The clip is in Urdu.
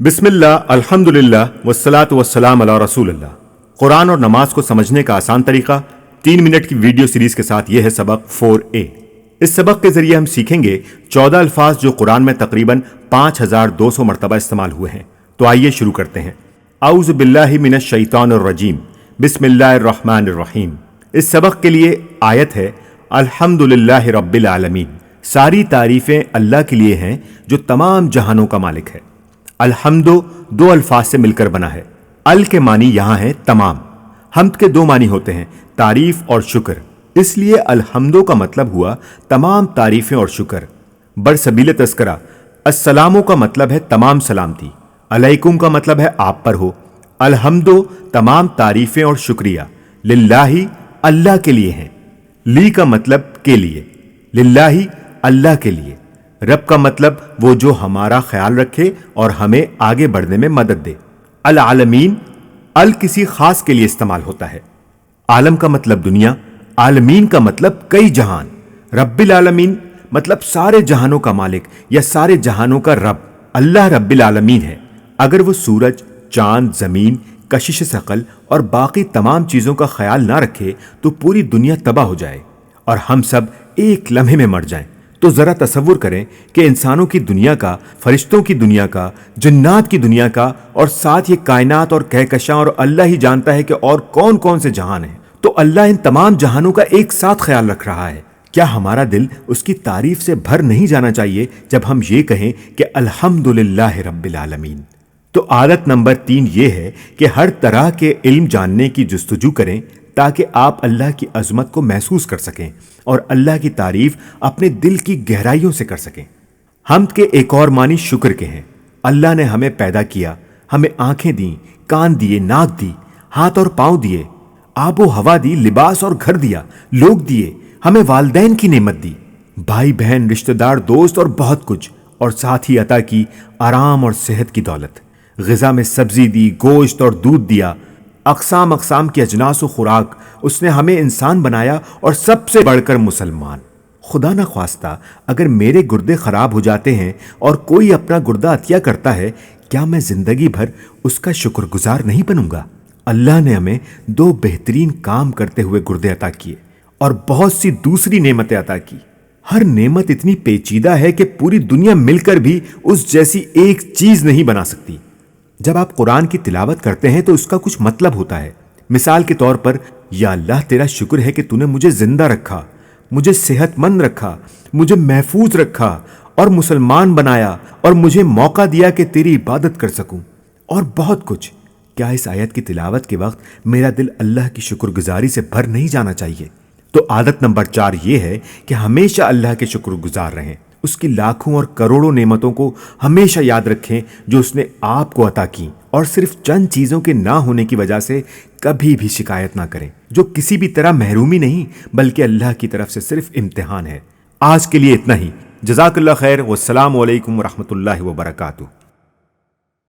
بسم اللہ، الحمدللہ والصلاۃ والسلام علی رسول اللہ۔ قرآن اور نماز کو سمجھنے کا آسان طریقہ 3 منٹ کی ویڈیو سیریز کے ساتھ یہ ہے سبق 4A۔ اس سبق کے ذریعے ہم سیکھیں گے 14 الفاظ جو قرآن میں تقریباً 5200 مرتبہ استعمال ہوئے ہیں۔ تو آئیے شروع کرتے ہیں۔ اعوذ باللہ من الشیطان الرجیم، بسم اللہ الرحمن الرحیم۔ اس سبق کے لیے آیت ہے الحمدللہ رب العالمین۔ ساری تعریفیں اللہ کے لیے ہیں جو تمام جہانوں کا مالک ہے۔ الحمد 2 الفاظ سے مل کر بنا ہے۔ ال کے معنی یہاں ہے تمام۔ حمد کے 2 معنی ہوتے ہیں، تعریف اور شکر، اس لیے الحمدو کا مطلب ہوا تمام تعریفیں اور شکر۔ برسبیل تذکرہ، السلامو کا مطلب ہے تمام سلامتی، علیکم کا مطلب ہے آپ پر ہو، الحمدو تمام تعریفیں اور شکریہ، للہ اللہ کے لیے ہیں، لی کا مطلب کے لیے، للہ اللہ کے لیے، رب کا مطلب وہ جو ہمارا خیال رکھے اور ہمیں آگے بڑھنے میں مدد دے۔ العالمین، ال کسی خاص کے لیے استعمال ہوتا ہے۔ عالم کا مطلب دنیا، عالمین کا مطلب کئی جہان، رب العالمین مطلب سارے جہانوں کا مالک یا سارے جہانوں کا رب۔ اللہ رب العالمین ہے۔ اگر وہ سورج، چاند، زمین، کشش ثقل اور باقی تمام چیزوں کا خیال نہ رکھے تو پوری دنیا تباہ ہو جائے اور ہم سب ایک لمحے میں مر جائیں۔ تو ذرا تصور کریں کہ انسانوں کی دنیا کا، فرشتوں کی دنیا کا، جنات کی دنیا کا، اور ساتھ یہ کائنات اور کہکشاں، اور اللہ ہی جانتا ہے کہ اور کون کون سے جہان ہیں۔ تو اللہ ان تمام جہانوں کا ایک ساتھ خیال رکھ رہا ہے۔ کیا ہمارا دل اس کی تعریف سے بھر نہیں جانا چاہیے جب ہم یہ کہیں کہ الحمدللہ رب العالمین؟ تو عادت نمبر 3 یہ ہے کہ ہر طرح کے علم جاننے کی جستجو کریں تاکہ آپ اللہ کی عظمت کو محسوس کر سکیں اور اللہ کی تعریف اپنے دل کی گہرائیوں سے کر سکیں۔ حمد کے ایک اور معنی شکر کے ہیں۔ اللہ نے ہمیں پیدا کیا، ہمیں آنکھیں دیں، کان دیے، ناک دی، ہاتھ اور پاؤں دیے، آب و ہوا دی، لباس اور گھر دیا، لوگ دیے، ہمیں والدین کی نعمت دی، بھائی بہن، رشتہ دار، دوست اور بہت کچھ، اور ساتھ ہی عطا کی آرام اور صحت کی دولت۔ غذا میں سبزی دی، گوشت اور دودھ دیا، اقسام اقسام کی اجناس و خوراک۔ اس نے ہمیں انسان بنایا اور سب سے بڑھ کر مسلمان۔ خدا نہ خواستہ اگر میرے گردے خراب ہو جاتے ہیں اور کوئی اپنا گردہ عطیہ کرتا ہے، کیا میں زندگی بھر اس کا شکر گزار نہیں بنوں گا؟ اللہ نے ہمیں 2 بہترین کام کرتے ہوئے گردے عطا کیے اور بہت سی دوسری نعمتیں عطا کی۔ ہر نعمت اتنی پیچیدہ ہے کہ پوری دنیا مل کر بھی اس جیسی ایک چیز نہیں بنا سکتی۔ جب آپ قرآن کی تلاوت کرتے ہیں تو اس کا کچھ مطلب ہوتا ہے۔ مثال کے طور پر، یا اللہ تیرا شکر ہے کہ تو نے مجھے زندہ رکھا، مجھے صحت مند رکھا، مجھے محفوظ رکھا اور مسلمان بنایا، اور مجھے موقع دیا کہ تیری عبادت کر سکوں، اور بہت کچھ۔ کیا اس آیت کی تلاوت کے وقت میرا دل اللہ کی شکر گزاری سے بھر نہیں جانا چاہیے؟ تو عادت نمبر 4 یہ ہے کہ ہمیشہ اللہ کے شکر گزار رہیں، اس کی لاکھوں اور کروڑوں نعمتوں کو ہمیشہ یاد رکھیں جو اس نے آپ کو عطا کی، اور صرف چند چیزوں کے نہ ہونے کی وجہ سے کبھی بھی شکایت نہ کریں، جو کسی بھی طرح محرومی نہیں بلکہ اللہ کی طرف سے صرف امتحان ہے۔ آج کے لیے اتنا ہی۔ جزاک اللہ خیر، والسلام علیکم ورحمۃ اللہ وبرکاتہ۔